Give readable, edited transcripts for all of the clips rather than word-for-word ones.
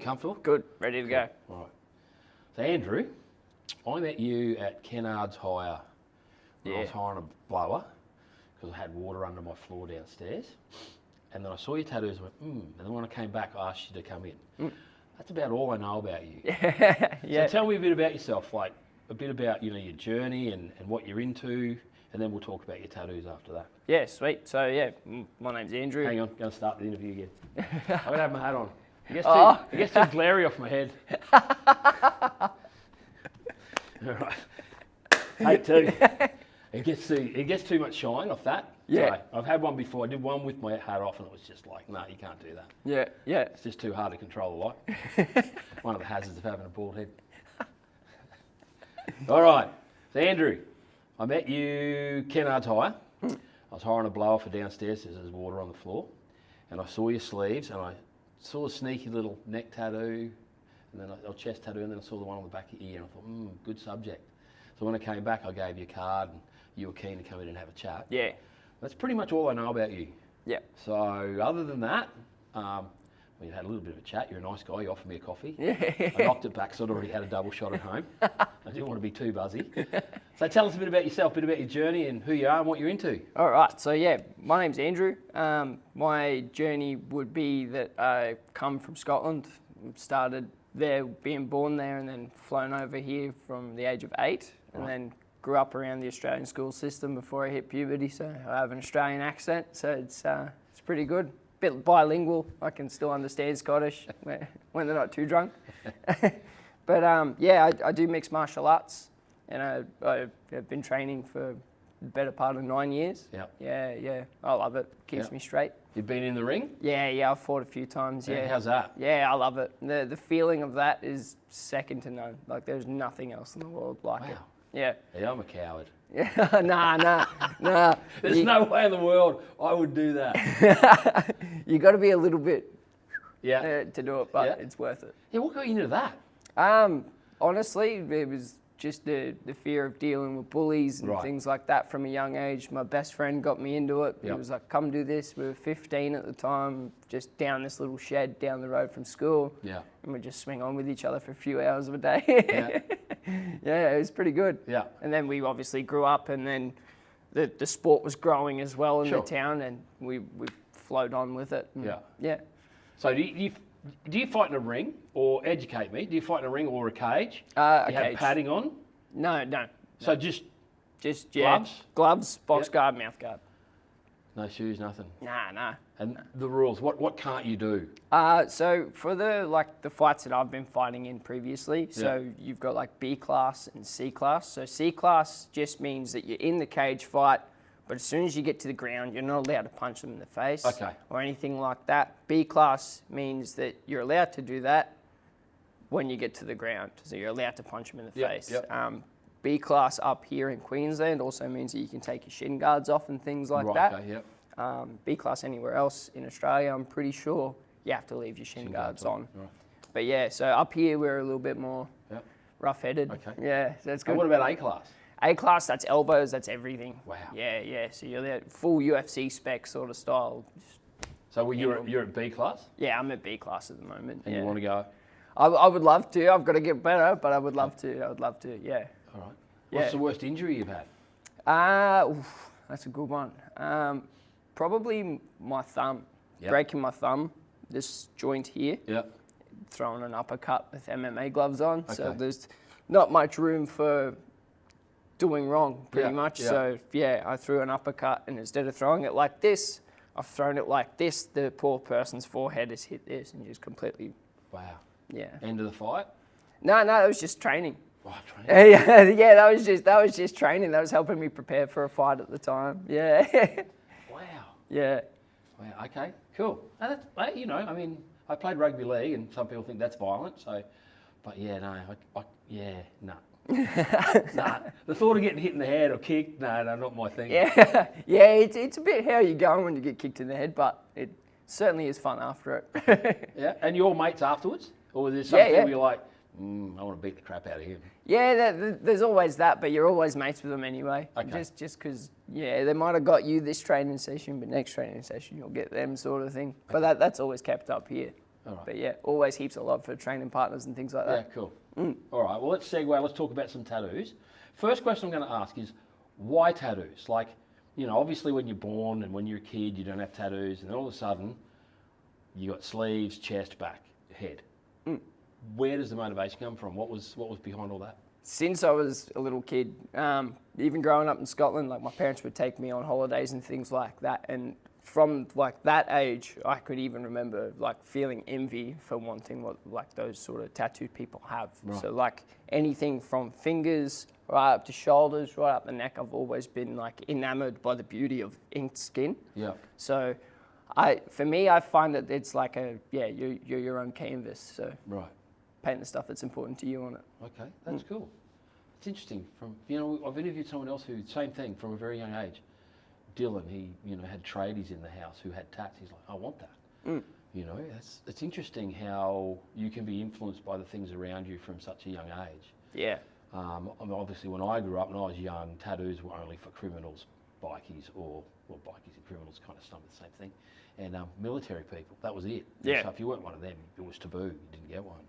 comfortable? Good, ready to go. All right. So, Andrew, I met you at Kennard's Hire when I was hiring a blower because I had water under my floor downstairs. And then I saw your tattoos and went, And then when I came back, I asked you to come in. That's about all I know about you. Yeah. So tell me a bit about yourself, like a bit about your journey and what you're into, and then we'll talk about your tattoos after that. Yeah, sweet. So yeah, my name's Andrew. Hang on, going to start the interview again. I'm going to have my hat on. It gets too glary off my head. All right. Hey, too. It gets too much shine off that. Yeah. So I've had one before. I did one with my hat off and it was just like, no, you can't do that. Yeah. It's just too hard to control the light. One of the hazards of having a bald head. All right. So Andrew, I met you Kennard's Hire. I was hiring a blower for downstairs because there's water on the floor. And I saw your sleeves and I saw a sneaky little neck tattoo and then a chest tattoo and then I saw the one on the back of your ear and I thought, good subject. So when I came back, I gave you a card and you were keen to come in and have a chat. Yeah. That's pretty much all I know about you. Yeah. So other than that, we had a little bit of a chat. You're a nice guy. You offered me a coffee. Yeah. I knocked it back, so I'd already had a double shot at home. I didn't want to be too buzzy. So tell us a bit about yourself, a bit about your journey and who you are and what you're into. All right. So yeah, my name's Andrew. My journey would be that I come from Scotland, started there, being born there, and then flown over here from the age of 8, and then grew up around the Australian school system before I hit puberty. So I have an Australian accent, so it's pretty good. Bit bilingual. I can still understand Scottish when they're not too drunk. But I do mixed martial arts, and I've been training for the better part of 9 years. Yep. Yeah. I love it. Keeps me straight. You've been in the ring? Yeah. I've fought a few times. Yeah. How's that? Yeah, I love it. The feeling of that is second to none. Like there's nothing else in the world like it. Yeah. Yeah, I'm a coward. Yeah. Nah. There's no way in the world I would do that. You got to be a little bit to do it, but it's worth it. Yeah, what got you into that? Honestly, it was just the fear of dealing with bullies and things like that from a young age. My best friend got me into it. He was like, come do this. We were 15 at the time, just down this little shed down the road from school. Yeah. And we'd just swing on with each other for a few hours of a day. Yeah, it was pretty good. Yeah. And then we obviously grew up, and then the sport was growing as well in the town, and we flowed on with it. Yeah. So do you fight in a ring, or educate me? Do you fight in a ring or a cage? A do you have cage. padding on? No. So just gloves? Gloves, box guard, mouth guard. No shoes, nothing. Nah. And the rules, what can't you do? So for the fights that I've been fighting in previously, so you've got like B class and C class. So C class just means that you're in the cage fight, but as soon as you get to the ground, you're not allowed to punch them in the face or anything like that. B class means that you're allowed to do that when you get to the ground. So you're allowed to punch them in the face. B class up here in Queensland also means that you can take your shin guards off and things like that. B class anywhere else in Australia, I'm pretty sure you have to leave your shin guards on. Right. But yeah, so up here we're a little bit more rough-headed. Okay. Yeah, so that's good. And what about A class? A class, that's elbows, that's everything. Wow. Yeah. So you're there, full UFC spec sort of style. So you're at B class? Yeah, I'm at B class at the moment. And you want to go? I would love to. I've got to get better, but I would love to. Yeah. All right. What's the worst injury you've had? That's a good one. Probably my thumb. Breaking my thumb, this joint here. Throwing an uppercut with MMA gloves on. So there's not much room for doing wrong, pretty much. So I threw an uppercut, and instead of throwing it like this, I've thrown it like this. The poor person's forehead has hit this and just completely. Wow. Yeah. End of the fight? No, it was just training. Oh, training. Yeah, that was just training. That was helping me prepare for a fight at the time. Yeah. Wow. Yeah. Wow. Okay. Cool. I played rugby league, and some people think that's violent. So, but no. Nah. The thought of getting hit in the head or kicked, no, not my thing. Yeah. It's a bit how you going when you get kicked in the head, but it certainly is fun after it. Yeah. And your mates afterwards, or was there some people you're like, I want to beat the crap out of him? Yeah, there's always that, but you're always mates with them anyway. Okay. Just because, they might have got you this training session, but next training session you'll get them sort of thing. But that's always kept up here. All right. But yeah, always heaps of love for training partners and things like that. Yeah, cool. All right, well, let's segue. Let's talk about some tattoos. First question I'm going to ask is, why tattoos? Like, you know, obviously when you're born and when you're a kid, you don't have tattoos, and then all of a sudden, you got sleeves, chest, back, head. Where does the motivation come from? What was behind all that? Since I was a little kid, even growing up in Scotland, like my parents would take me on holidays and things like that. And from like that age, I could even remember like feeling envy for wanting what like those sort of tattooed people have. Right. So like anything from fingers right up to shoulders, right up the neck, I've always been like enamored by the beauty of inked skin. Yeah. So for me, I find that it's like you're your own canvas. So Right. paint the stuff that's important to you on it. Okay, that's cool. It's interesting. I've interviewed someone else who, same thing, from a very young age. Dylan, he, had tradies in the house who had tats. He's like, I want that. It's interesting how you can be influenced by the things around you from such a young age. Yeah. Obviously, when I grew up and I was young, tattoos were only for criminals, bikies, bikies and criminals kind of some of the same thing, and military people. That was it. Yeah. So if you weren't one of them, it was taboo. You didn't get one.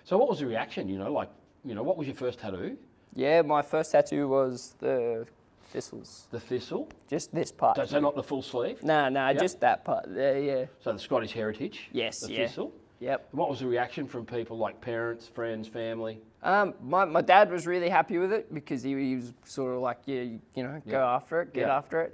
So what was the reaction? What was your first tattoo? Yeah, my first tattoo was the thistles. The thistle? Just this part. So not the full sleeve? Nah, just that part there, yeah. So the Scottish heritage? Yes, the yeah. thistle? Yep. And what was the reaction from people like parents, friends, family? My dad was really happy with it because he was sort of like, go after it, get after it.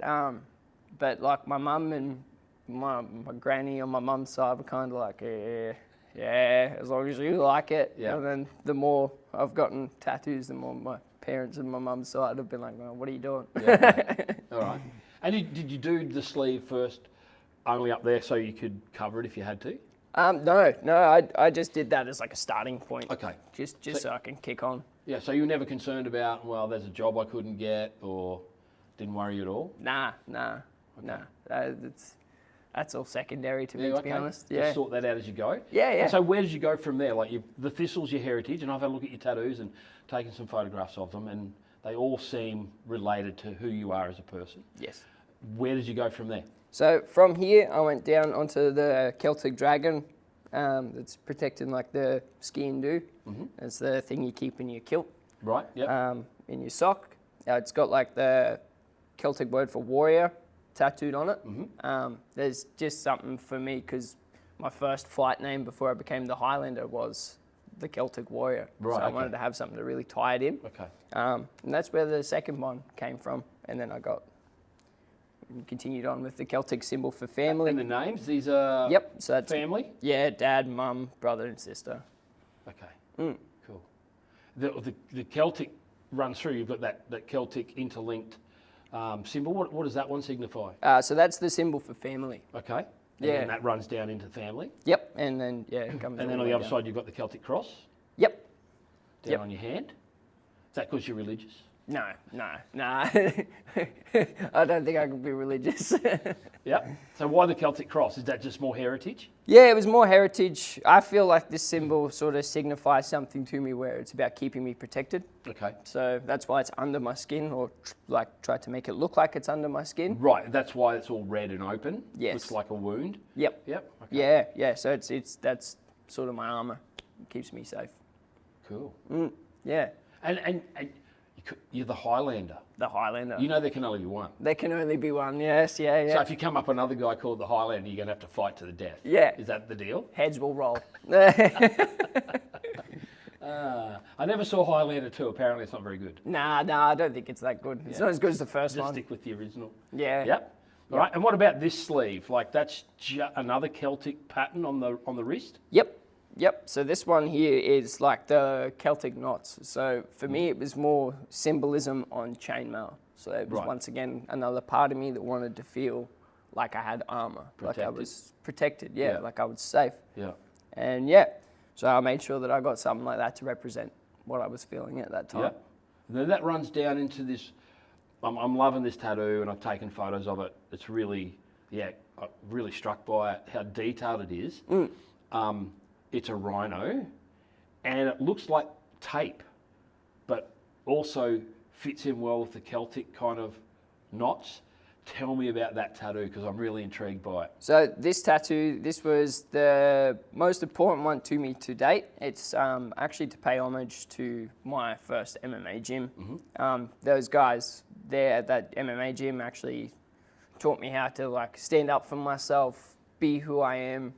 But like my mum and my granny on my mum's side were kind of like, yeah, as long as you like it. Yeah. And then the more I've gotten tattoos, the more my parents and my mum's side have been like, well, what are you doing? Yeah. All right. And did you do the sleeve first only up there so you could cover it if you had to? No, I just did that as like a starting point. Okay. Just so I can kick on. Yeah, so you were never concerned about, well, there's a job I couldn't get, or didn't worry at all? Nah. That's all secondary to me, to be honest. Yeah. Just sort that out as you go? Yeah. And so where did you go from there? Like the thistle's your heritage, and I've had a look at your tattoos and taken some photographs of them, and they all seem related to who you are as a person. Yes. Where did you go from there? So from here, I went down onto the Celtic dragon that's protecting like the ski and do. Mm-hmm. It's the thing you keep in your kilt. Right, yep. In your sock. It's got like the Celtic word for warrior tattooed on it. Mm-hmm. There's just something for me because my first flight name before I became the Highlander was the Celtic warrior. Right, so I wanted to have something to really tie it in. Okay. And that's where the second one came from. And then I continued on with the Celtic symbol for family. And the names, these are so that's family? Yeah, dad, mum, brother and sister. Okay, cool. The Celtic runs through, you've got that Celtic interlinked symbol. What does that one signify? So that's the symbol for family. Okay. And Yeah. then that runs down into family. Yep, and then it comes. And then on the other side, you've got the Celtic cross. Yep. Down on your hand. Is that because you're religious? No. I don't think I could be religious. Yep. So why the Celtic cross? Is that just more heritage? Yeah, it was more heritage. I feel like this symbol sort of signifies something to me where it's about keeping me protected. Okay. So that's why it's under my skin, or try to make it look like it's under my skin. Right. That's why it's all red and open. Yes. Looks like a wound. Yep. Okay. Yeah. So that's sort of my armor. It keeps me safe. Cool. Yeah. And you're the Highlander. The Highlander. You know there can only be one. There can only be one, yes, yeah. So if you come up another guy called the Highlander, you're going to have to fight to the death. Yeah. Is that the deal? Heads will roll. I never saw Highlander 2. Apparently it's not very good. Nah, I don't think it's that good. It's not as good as the first Just one. stick with the original. Yeah. Yep. All right. And what about this sleeve? Like that's another Celtic pattern on the wrist? Yep. So this one here is like the Celtic knots. So for me, it was more symbolism on chainmail. So it was once again another part of me that wanted to feel like I had armor, Protected. like I was protected. Yeah, like I was safe. Yeah. And so I made sure that I got something like that to represent what I was feeling at that time. Yeah. And then that runs down into this. I'm loving this tattoo, and I've taken photos of it. It's really, I'm really struck by it, how detailed it is. It's a rhino, and it looks like tape, but also fits in well with the Celtic kind of knots. Tell me about that tattoo because I'm really intrigued by it. So this tattoo, this was the most important one to me to date. It's actually to pay homage to my first MMA gym. Those guys there at that MMA gym actually taught me how to like stand up for myself, be who I am,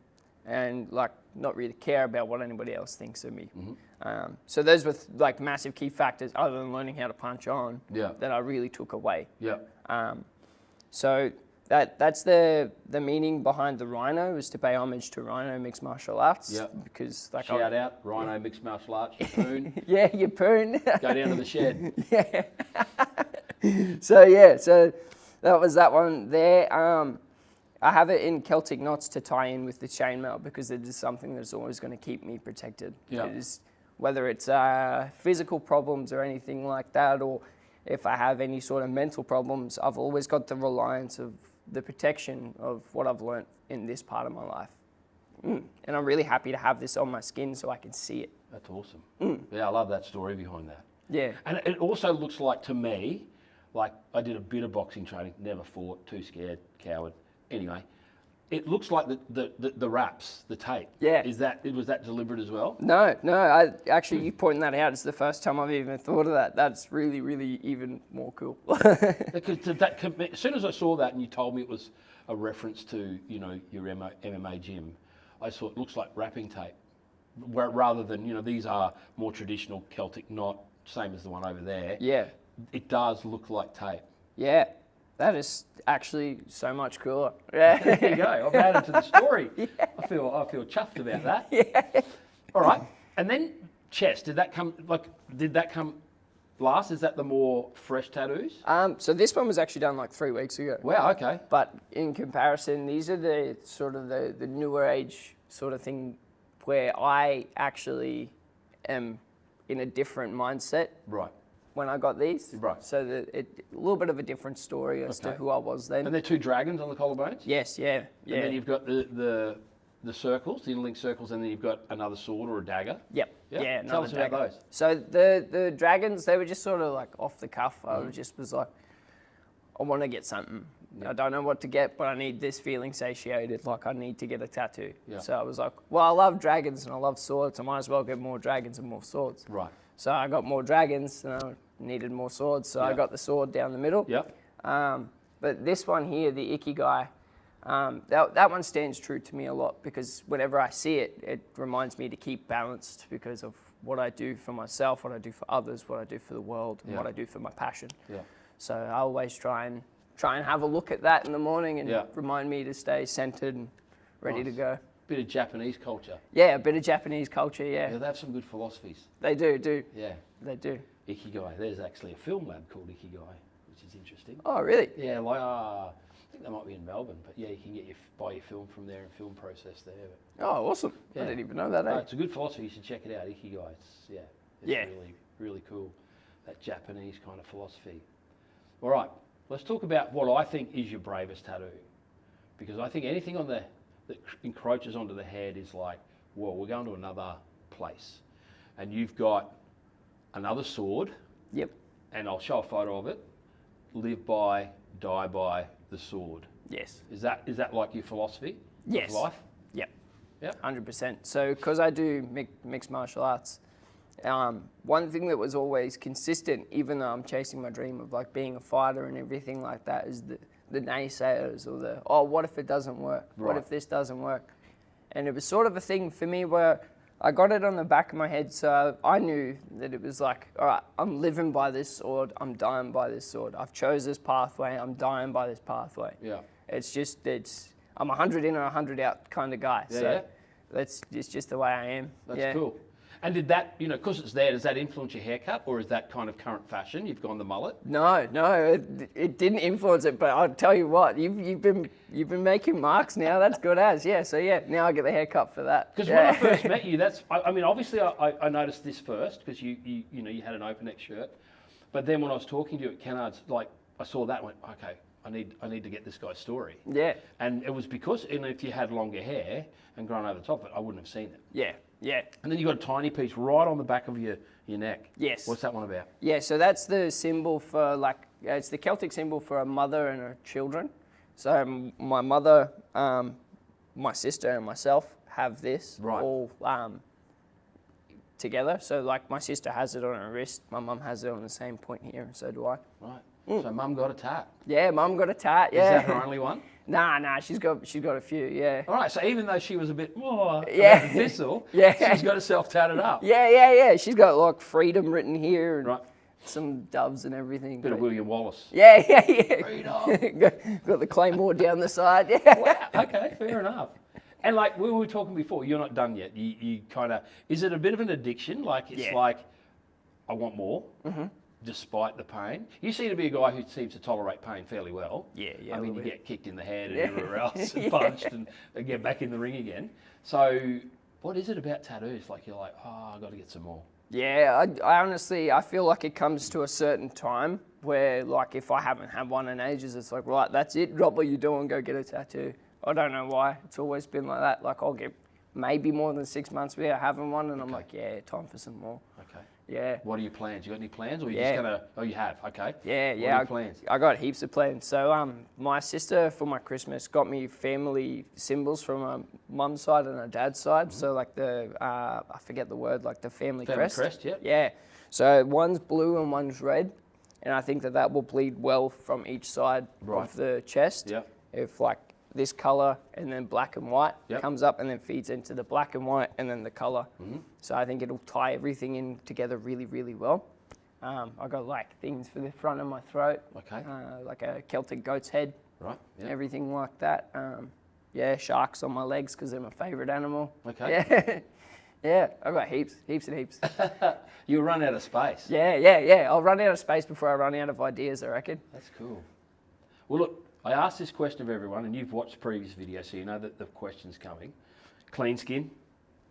and like not really care about what anybody else thinks of me. So those were like massive key factors other than learning how to punch on that I really took away. So that's the meaning behind the Rhino, is to pay homage to Rhino mixed martial arts. Because like shout out Rhino mixed martial arts, your poon. Yeah, your poon. Go down to the shed. So that was that one there. I have it in Celtic knots to tie in with the chainmail because it is something that's always going to keep me protected. It is, whether it's physical problems or anything like that, or if I have any sort of mental problems, I've always got the reliance of the protection of what I've learnt in this part of my life. And I'm really happy to have this on my skin so I can see it. That's awesome. Yeah, I love that story behind that. Yeah. And it also looks like, to me, like I did a bit of boxing training, never fought, too scared, coward. Anyway, it looks like the wraps, the tape. Yeah. Was that deliberate as well? No. Actually, you pointing that out, it's the first time I've even thought of that. That's really, really even more cool. Because as soon as I saw that and you told me it was a reference to, your MMA gym, I saw it looks like wrapping tape, rather than, these are more traditional Celtic knot, same as the one over there. Yeah. It does look like tape. Yeah. That is actually so much cooler. Yeah. There you go. I've added to the story. I feel chuffed about that. Yeah. All right. And then chest. Did that come last? Is that the more fresh tattoos? So this one was actually done like 3 weeks ago. Wow. Okay. But in comparison, these are the sort of the newer age sort of thing where I actually am in a different mindset. Right. When I got these. Right. So a little bit of a different story as to who I was then. And they're 2 dragons on the collarbones? Yes, yeah. And then you've got the circles, the interlinked circles, and then you've got another sword or a dagger? Yep. Yeah, Tell us about those. So the dragons, they were just sort of like off the cuff. I was like, I want to get something. I don't know what to get, but I need this feeling satiated. Like I need to get a tattoo. So I was like, well, I love dragons and I love swords. I might as well get more dragons and more swords. Right. So I got more dragons and I needed more swords. So I got the sword down the middle. Yep. But this one here, the Ikigai, that one stands true to me a lot because whenever I see it, it reminds me to keep balanced because of what I do for myself, what I do for others, what I do for the world, and what I do for my passion. Yeah. So I always try and have a look at that in the morning and remind me to stay centered and ready to go. Bit of Japanese culture. Yeah, a bit of Japanese culture, yeah. Yeah, they have some good philosophies. They do. Yeah. They do. Ikigai. There's actually a film lab called Ikigai, which is interesting. Oh, really? Yeah, like I think they might be in Melbourne, but yeah, you can buy your film from there and film process there. But, oh, awesome. Yeah. I didn't even know that, eh? It's a good philosophy. You should check it out, Ikigai. It's really, really cool, that Japanese kind of philosophy. All right, let's talk about what I think is your bravest tattoo. Because I think anything that encroaches onto the head is like, well, we're going to another place. And you've got another sword. Yep. And I'll show a photo of it. Live by, die by the sword. Yes. Is that like your philosophy of life? Yep. Yep. 100%. So because I do mixed martial arts, one thing that was always consistent, even though I'm chasing my dream of like being a fighter and everything like that, is the naysayers or what if it doesn't work? Right. What if this doesn't work? And it was sort of a thing for me where I got it on the back of my head, so I knew that it was like, all right, I'm living by this sword, I'm dying by this sword. I've chose this pathway, I'm dying by this pathway. Yeah. I'm 100 in or 100 out kind of guy. It's just the way I am. That's cool. And did that, because it's there, does that influence your haircut, or is that kind of current fashion? You've gone the mullet? No, it didn't influence it. But I'll tell you what, you've been making marks now. That's good as, yeah. So yeah, now I get the haircut for that. Because when I first met you, obviously I noticed this first because you had an open neck shirt, but then when I was talking to you at Kennard's, like I saw that and went, okay, I need to get this guy's story. Yeah. And it was because if you had longer hair and grown over the top of it, I wouldn't have seen it. Yeah. Yeah. And then you got a tiny piece right on the back of your neck. Yes. What's that one about? Yeah, so that's the symbol for like Yeah, it's the Celtic symbol for a mother and her children. So my mother, my sister, and myself have this Right. all together. So like my sister has it on her wrist, my mum has it on the same point here, and so do I. Right. So Mum got a tat. Yeah, mum got a tat. Yeah. Is that her only one? Nah, she's got a few. Yeah. All right. So even though she was a bit more Yeah. about the thistle, Yeah. she's got herself tatted up. Yeah. She's got like freedom written here and Right. some doves and everything. Bit of William Wallace. Yeah. Freedom. got the claymore down the side. Yeah. Wow. Okay. Fair enough. And like we were talking before, you're not done yet. You kind of, is it a bit of an addiction? Like it's like, I want more, despite the pain. You seem to be a guy who seems to tolerate pain fairly well. Yeah, I mean, you bit. get kicked in the head and everywhere else and punched and get back in the ring again. So what is it about tattoos? Like you're like, oh, I got to get some more. Yeah, I honestly, I feel like it comes to a certain time where like if I haven't had one in ages, it's like, right, that's it, drop what you're doing, go get a tattoo. I don't know why. It's always been like that. Like I'll get maybe more than 6 months without having one, and I'm like, yeah, time for some more. Okay. Yeah. What are your plans? You got any plans, or are you Yeah. just gonna? Oh, you have. Okay. Yeah. What are your plans? I got heaps of plans. So my sister for my Christmas got me family symbols from my mum's side and her dad's side. So like the I forget the word, like the family crest. Crest, yeah. Yeah. So one's blue and one's red, and I think that will bleed well from each side of the chest. Yep. If like this color and then black and white Yep. comes up and then feeds into the black and white and then the color. So I think it'll tie everything in together really, really well. I got like things for the front of my throat, Okay. like a Celtic goat's head, Right. Yeah. everything like that. Yeah, sharks on my legs because they're my favorite animal. Okay. Yeah, yeah, I got heaps and heaps. You'll run out of space. Yeah. I'll run out of space before I run out of ideas, I reckon. That's cool. Well, look, I asked this question of everyone, and you've watched previous videos, so you know that the question's coming. Clean skin,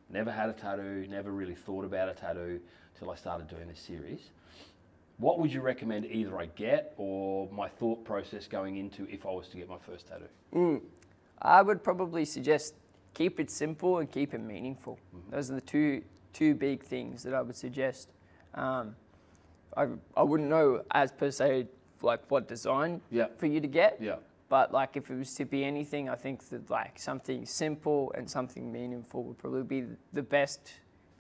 never had a tattoo, never really thought about a tattoo until I started doing this series. What would you recommend either I get or my thought process going into if I was to get my first tattoo? I would probably suggest keep it simple and keep it meaningful. Those are the two big things that I would suggest. I wouldn't know as per se like what design for you to get. Yeah. But like if it was to be anything, I think that like something simple and something meaningful would probably be the best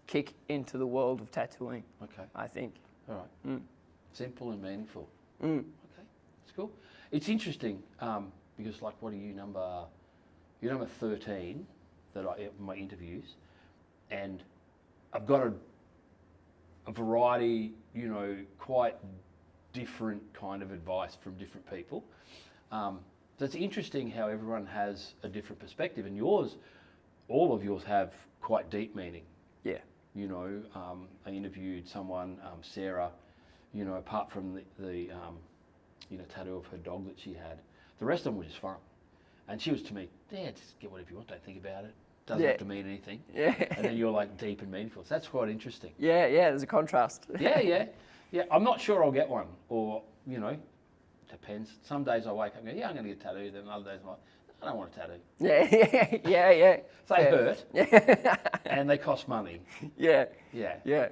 kick into the world of tattooing. Okay. I think. All right. Simple and meaningful. Okay, that's cool. It's interesting because, like, what are you number? You're number 13 that my interviews, and I've got a variety, you know, quite different kind of advice from different people. So it's interesting how everyone has a different perspective, and all of yours have quite deep meaning. Yeah. You know, I interviewed someone, Sarah. You know, apart from the tattoo of her dog that she had, the rest of them were just fun. And she was to me, yeah, just get whatever you want, don't think about it. Doesn't have to mean anything. Yeah. And then you're like deep and meaningful. So that's quite interesting. Yeah, there's a contrast. Yeah. I'm not sure I'll get one, or, you know, depends. Some days I wake up and go, yeah, I'm going to get a tattoo. Then other days I'm like, I don't want a tattoo. Yeah. They hurt. And they cost money. Yeah.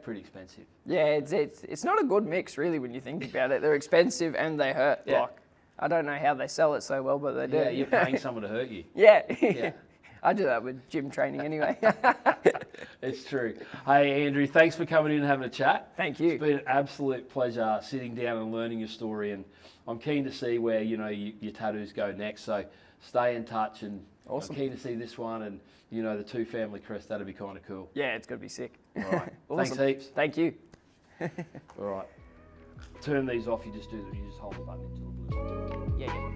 Pretty expensive. Yeah, it's not a good mix really when you think about it. They're expensive and they hurt. Yeah. Like, I don't know how they sell it so well, but they do. Yeah, you're paying someone to hurt you. Yeah. I do that with gym training anyway. It's true. Hey, Andrew, thanks for coming in and having a chat. Thank you. It's been an absolute pleasure sitting down and learning your story, and I'm keen to see where, you know, your tattoos go next. So stay in touch, and Awesome. I'm keen to see this one and, you know, the 2 family crest. That'd be kind of cool. Yeah, it's going to be sick. All right. Awesome. Thanks heaps. Thank you. All right. Turn these off. You just hold the button until the blue. Yeah.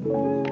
you.